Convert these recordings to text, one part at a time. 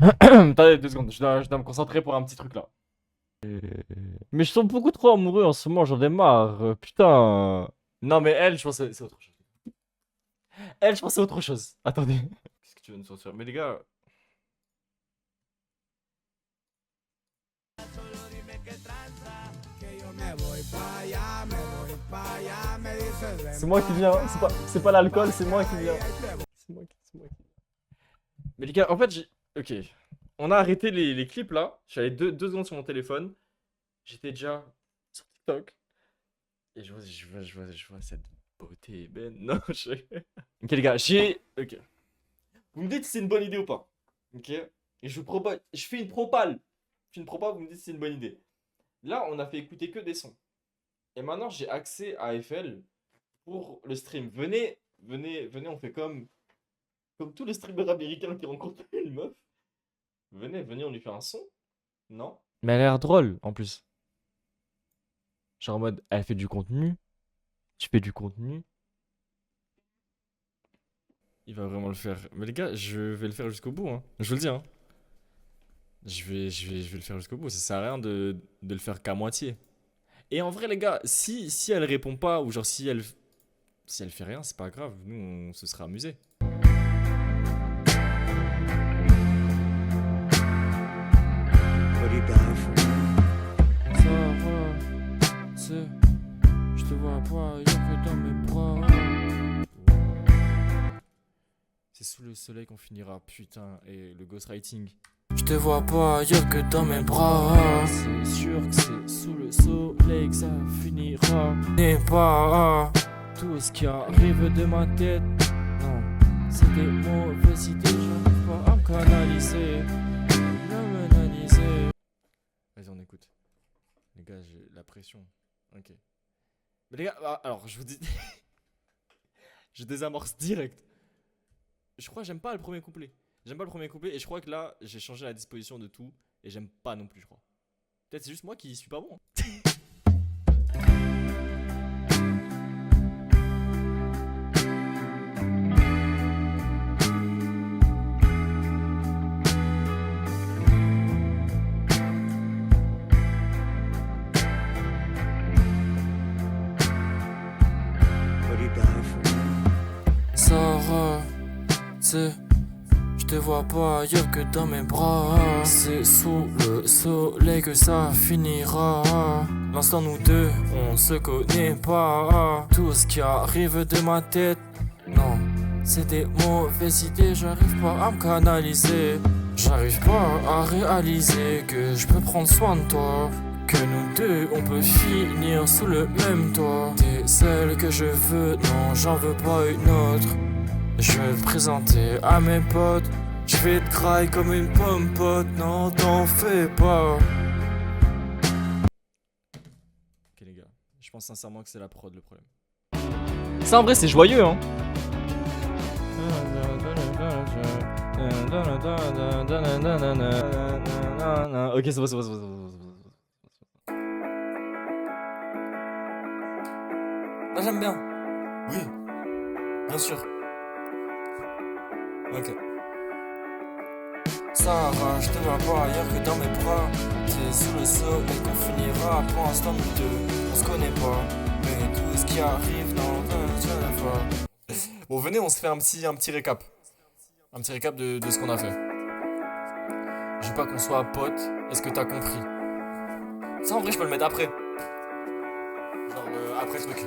Attendez 2 secondes, je dois me concentrer pour un petit truc là. Mais je tombe beaucoup trop amoureux en ce moment, j'en ai marre. Putain. Non, mais elle, je pense que c'est autre chose. Elle, je pense que c'est autre chose. Attendez. Qu'est-ce que tu veux nous sortir? Mais les gars. C'est moi qui viens, c'est pas l'alcool, c'est moi qui viens. C'est moi qui. Mais les gars, en fait, ok. On a arrêté les clips là. J'avais 2 secondes sur mon téléphone. J'étais déjà sur TikTok. Et je vois cette beauté ébène. Non, Ok, les gars, Ok. Vous me dites si c'est une bonne idée ou pas. Ok. Et je vous propose. Je fais une propale. Je fais une propale, vous me dites si c'est une bonne idée. Là, on a fait écouter que des sons. Et maintenant, j'ai accès à FL pour le stream. Venez, on fait comme tous les streamers américains qui rencontrent une meuf. Venez, on lui fait un son. Non? Mais elle a l'air drôle en plus. Genre en mode, elle fait du contenu. Tu fais du contenu. Il va vraiment le faire. Mais les gars, je vais le faire jusqu'au bout, hein. Je vous le dis, hein. Je vais le faire jusqu'au bout. Ça sert à rien de le faire qu'à moitié. Et en vrai, les gars, si elle répond pas, ou genre si elle fait rien, c'est pas grave. Nous, on se sera amusés. Je te vois pas, y'a que dans mes bras. C'est sous le soleil qu'on finira, putain. Et le ghostwriting. Je te vois pas ailleurs que dans mes bras. C'est sûr que c'est sous le soleil que ça finira. N'est pas tout ce qui arrive de ma tête. Non, c'est des mauvaises idées. J'arrive pas à me canaliser. Vas-y, on écoute. Les gars, j'ai la pression. Ok. Mais les gars, alors je vous dis. Je désamorce direct. Je crois que j'aime pas le premier couplet. J'aime pas le premier couplet et je crois que là, j'ai changé la disposition de tout et j'aime pas non plus, je crois. Peut-être c'est juste moi qui suis pas bon. Sarah, c'est... Je te vois pas ailleurs que dans mes bras. C'est sous le soleil que ça finira. L'instant nous deux, on se connaît pas. Tout ce qui arrive de ma tête, non, c'est des mauvaises idées. J'arrive pas à me canaliser. J'arrive pas à réaliser que je peux prendre soin de toi. Que nous deux, on peut finir sous le même toit. T'es celle que je veux, non, j'en veux pas une autre. Je vais te présenter à mes potes. Je vais te grailler comme une pomme pote. Non, t'en fais pas. Ok les gars, je pense sincèrement que c'est la prod le problème. Ça en vrai c'est joyeux hein. Ok c'est bon. Là j'aime bien. Oui, bien sûr. Ok. Sarah, je te vois pas ailleurs que dans mes bras. T'es sous le soleil qu'on finira. Pour l'instant nous deux, on se connaît pas. Mais tout ce qui arrive dans la fois. Bon venez, on se fait un petit récap. Un petit récap de ce qu'on a fait. Je veux pas qu'on soit potes. Est-ce que t'as compris? Ça en vrai je peux le mettre après. Genre après ce truc.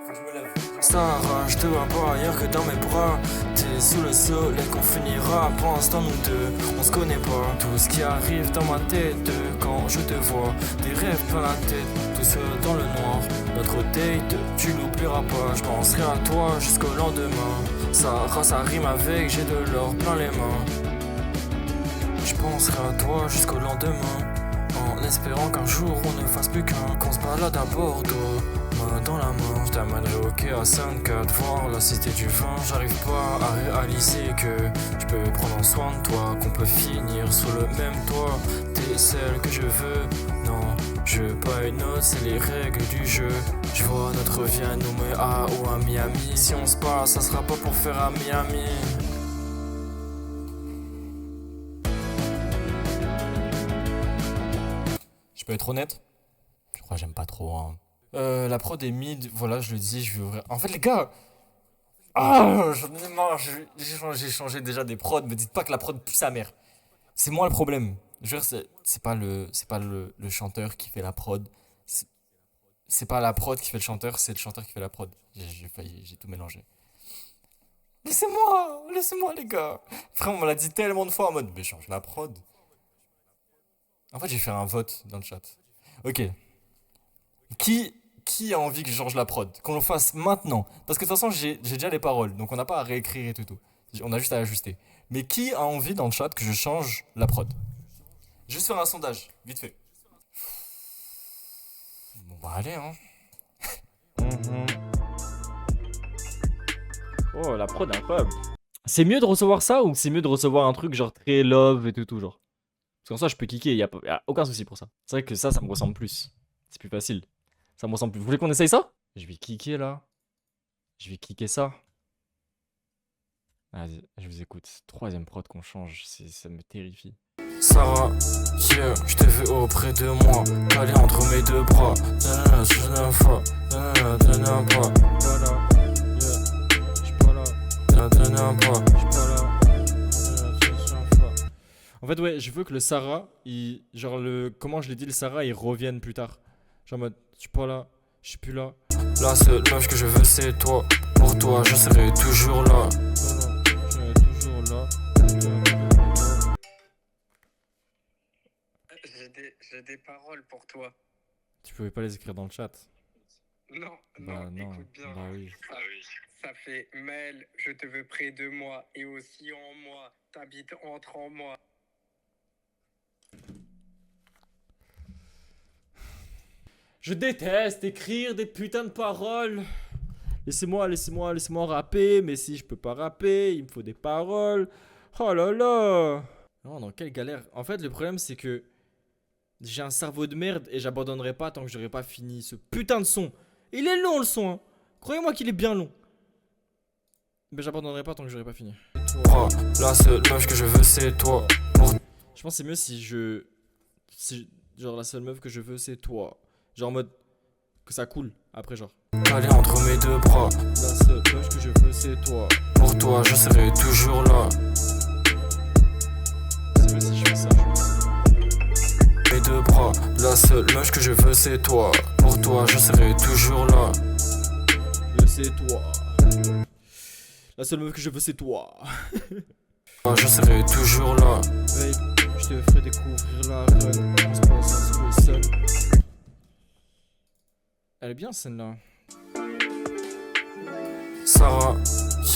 Faut que je me lève. Sarah, je te vois pas ailleurs que dans mes bras. T'es sous le soleil qu'on finira. Pour l'instant nous deux, on se connaît pas. Tout ce qui arrive dans ma tête quand je te vois. Des rêves plein la tête, tout seul dans le noir. Notre date, tu l'oublieras pas. Je penserai à toi jusqu'au lendemain. Sarah, ça rime avec j'ai de l'or plein les mains. Je penserai à toi jusqu'au lendemain. En espérant qu'un jour on ne fasse plus qu'on se balade à Bordeaux. Main dans la main, je t'amènerai au quai à 5-4 voir la cité du vin. J'arrive pas à réaliser que je peux prendre soin de toi, qu'on peut finir sous le même toit. T'es celle que je veux, non, je veux pas une autre, c'est les règles du jeu. Je vois notre vie à Nouméa ou à Miami. Si on se parle, ça sera pas pour faire à Miami. peux être honnête? Je crois que j'aime pas trop, hein. La prod est mid, voilà, je le dis, je vais ouvrir. En fait, les gars, j'en ai marre, j'ai changé déjà des prods, me dites pas que la prod pue sa mère. C'est moi le problème. Je veux dire, c'est pas le chanteur qui fait la prod. C'est c'est pas la prod qui fait c'est le chanteur qui fait la prod. J'ai tout mélangé. Laissez-moi les gars. Frère, on me l'a dit tellement de fois en mode, mais change la prod. En fait, j'ai fait un vote dans le chat. Ok. Qui a envie que je change la prod? Qu'on le fasse maintenant. Parce que de toute façon, j'ai déjà les paroles. Donc on n'a pas à réécrire et tout. On a juste à ajuster. Mais qui a envie dans le chat que je change la prod? Juste faire un sondage, vite fait. Bon bah allez hein. Mhm. Oh, la prod incroyable. C'est mieux de recevoir ça ou c'est mieux de recevoir un truc genre très love et tout genre? Parce qu'en soi, je peux kicker, y a aucun souci pour ça. C'est vrai que ça me ressemble plus. C'est plus facile. Ça me ressemble plus. Vous voulez qu'on essaye ça? Je vais kicker là. Je vais kicker ça. Vas-y, je vous écoute. Troisième prod qu'on change, ça me terrifie. Sarah, yeah, je t'ai vu auprès de moi, calé entre mes deux bras. Nanana, je n'aime pas, nanana, nanana, pas. Voilà, yeah, j'suis pas là. Nanana, pas. J'suis pas là. En fait, ouais, je veux que le Sarah, genre comment je l'ai dit, le Sarah, il revienne plus tard. Genre en mode, je suis pas là, je suis plus là. La seule meuf que je veux, c'est toi. Pour toi, je serai toujours là. Voilà, je serai toujours là. J'ai des paroles pour toi. Tu pouvais pas les écrire dans le chat. Non, Bah non, écoute bien. bah oui. Ça fait Mel, je te veux près de moi et aussi en moi. T'habites en moi. Je déteste écrire des putains de paroles. Laissez-moi rapper, mais si je peux pas rapper, il me faut des paroles. Oh là là. Non, dans quelle galère. En fait, le problème, c'est que j'ai un cerveau de merde et j'abandonnerai pas tant que j'aurai pas fini ce putain de son. Il est long le son, hein. Croyez-moi qu'il est bien long. Mais j'abandonnerai pas tant que j'aurai pas fini. Oh, la seule meuf que je veux, c'est toi. Je pense que c'est mieux genre la seule meuf que je veux, c'est toi. Genre en mode que ça coule après, genre. Calé entre mes deux bras. La seule meuf que je veux, c'est toi. Pour toi, je serai toujours là. C'est mieux si je fais ça, je pense. Mes deux bras. La seule meuf que je veux, c'est toi. Pour toi, je serai toujours là. C'est toi. La seule meuf que je veux, c'est toi. Je serai toujours là. Babe, je te ferai découvrir la run. On se passe sous le sun. Elle est bien celle-là. Sarah,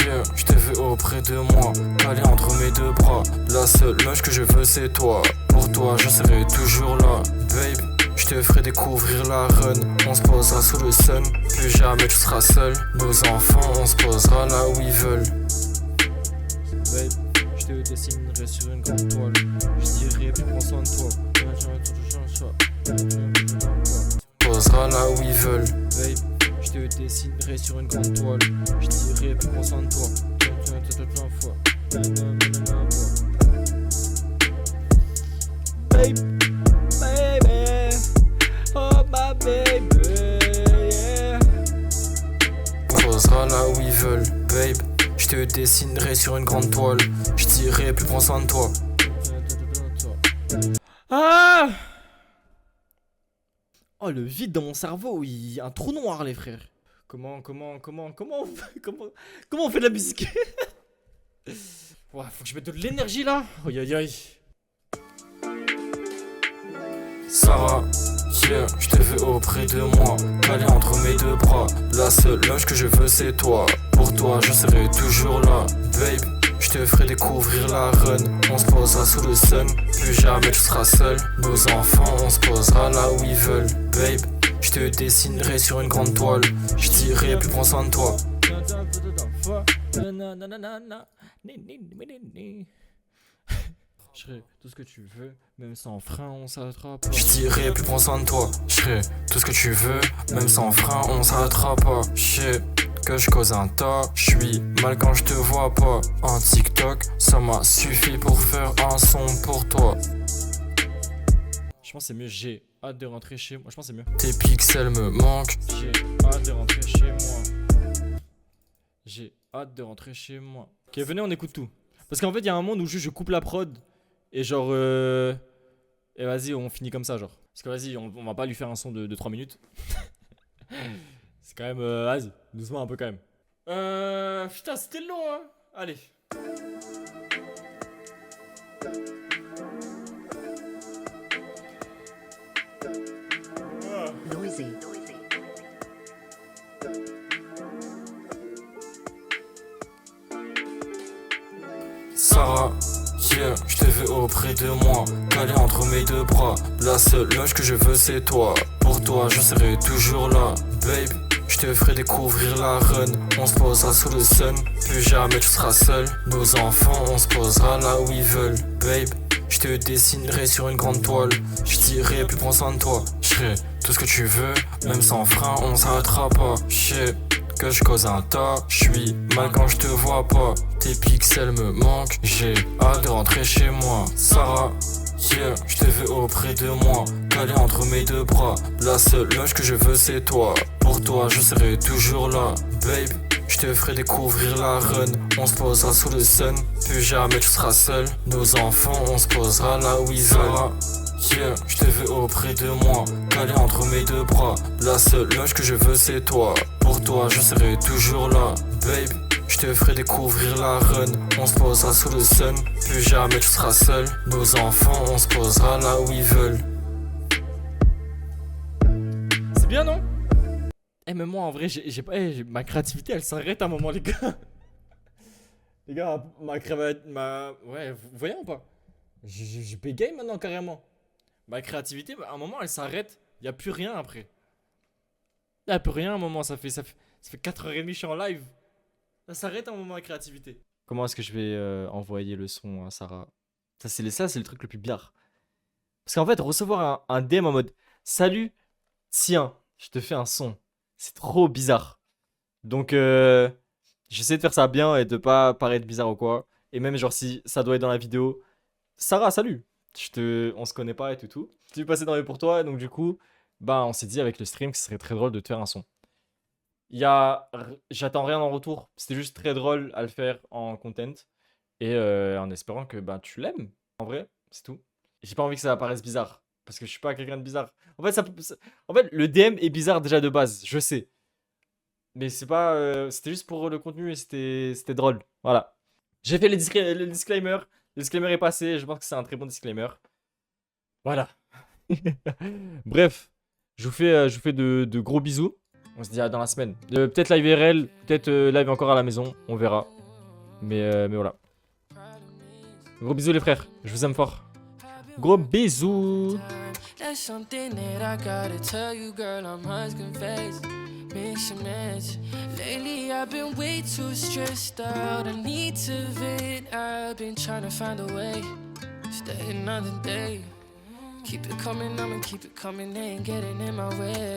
yeah, je t'ai vu auprès de moi, calé entre mes deux bras. La seule meuf que je veux, c'est toi. Pour toi, je serai toujours là. Babe, je te ferai découvrir la run. On se posera sous le sun. Plus jamais tu seras seul. Nos enfants, on se posera là où ils veulent. Babe, je te dessinerai sur une grande toile. Je dirai plus prends soin de toi. Posera là où ils veulent. Babe, je te dessinerai sur une grande toile. Je dirai plus prends soin de toi. Babe, baby, oh my baby, yeah. Posera là où ils veulent. Babe, je te dessinerai sur une grande toile. Je dirai plus prends soin de toi. Ah! Oh, le vide dans mon cerveau, il y a un trou noir, les frères. Comment on fait de la musique? Ouais, faut que je mette de l'énergie là. Aïe aïe aïe. Sarah, yeah, je t'ai vu auprès de moi, calé entre mes deux bras. La seule meuf que je veux, c'est toi. Pour toi, je serai toujours là. Babe, je te ferai découvrir la run. On se posera sous le sun. Plus jamais tu seras seul. Nos enfants, on se posera là où ils veulent. Babe, je te dessinerai sur une grande toile. Je dirai plus prends soin de toi. Je ferai tout ce que tu veux, même sans frein, on s'arrêtera pas. Je dirai plus prends soin de toi. Je ferai tout ce que tu veux, même sans frein, on s'arrêtera pas. Je sais que je cause un tas, je suis mal quand je te vois pas. En TikTok, ça m'a suffi pour faire un son pour toi. Je Je pense que c'est mieux. J'ai hâte de rentrer chez moi. Je pense que c'est mieux. Tes pixels me manquent. J'ai hâte de rentrer chez moi. J'ai hâte de rentrer chez moi. Ok, venez, on écoute tout. Parce qu'en fait, il y a un monde où juste je coupe la prod. Et genre. Et vas-y, on finit comme ça, genre. Parce que vas-y, on va pas lui faire un son de 3 minutes. C'est quand même. Vas-y, doucement un peu quand même. Putain, c'était long, hein. Allez. Noisy. Sarah, yeah, je te veux auprès de moi, calé entre mes deux bras. La seule loge que je veux c'est toi. Pour toi je serai toujours là. Babe, je te ferai découvrir la run. On se posera sous le sun, plus jamais tu seras seul. Nos enfants on se posera là où ils veulent. Babe, je te dessinerai sur une grande toile. Je dirai plus prends soin de toi. Je ferai tout ce que tu veux, même sans frein on s'arrêtera pas. Je que je cause un tas, je suis mal quand je te vois pas. Tes pixels me manquent, j'ai hâte de rentrer chez moi. Sarah, yeah, je te veux auprès de moi, calé entre mes deux bras. La seule loge que je veux c'est toi. Pour toi je serai toujours là. Babe, je te ferai découvrir la run. On se posera sous le sun, plus jamais tu seras seul. Nos enfants on se posera là où ils veulent. Yeah, je te veux auprès de moi, calé entre mes deux bras. La seule loge que je veux c'est toi. Pour toi je serai toujours là. Babe, je te ferai découvrir la run. On se posera sous le sun, plus jamais tu seras seul. Nos enfants on se posera là où ils veulent. C'est bien, non? Eh, mais moi en vrai, j'ai pas. Ma créativité elle s'arrête à un moment, les gars. Les gars, ouais, vous voyez ou pas? J'ai bégaye maintenant carrément. Ma créativité, à un moment elle s'arrête. Y'a plus rien après. Y'a plus rien à un moment, ça fait 4h30 que je suis en live. Ça s'arrête à un moment la créativité. Comment est-ce que je vais envoyer le son à Sarah? Ça c'est le truc le plus bizarre. Parce qu'en fait, recevoir un DM en mode salut, tiens, je te fais un son. C'est trop bizarre. Donc j'essaie de faire ça bien et de pas paraître bizarre ou quoi. Et même genre si ça doit être dans la vidéo. Sarah, salut. On se connaît pas et tout. Tu es passé dans les pour toi, donc du coup, bah on s'est dit avec le stream que ce serait très drôle de te faire un son. J'attends rien en retour. C'était juste très drôle à le faire en content. Et en espérant que bah, tu l'aimes. En vrai, c'est tout. J'ai pas envie que ça apparaisse bizarre. Parce que je suis pas quelqu'un de bizarre. En fait, en fait, le DM est bizarre déjà de base, je sais. Mais c'est pas. C'était juste pour le contenu et c'était drôle. Voilà. J'ai fait le disclaimer. Le disclaimer est passé. Je pense que c'est un très bon disclaimer. Voilà. Bref, je vous fais de gros bisous. On se dit à dans la semaine. Peut-être live IRL, peut-être live encore à la maison. On verra. Mais voilà. Gros bisous les frères. Je vous aime fort. Gros bisous. That's something that I gotta tell you, girl. I must confess. Mix and match. Lately, I've been way too stressed out. I need to vent. I've been trying to find a way. Stay another day. Keep it coming, I'ma keep it coming. They ain't getting in my way.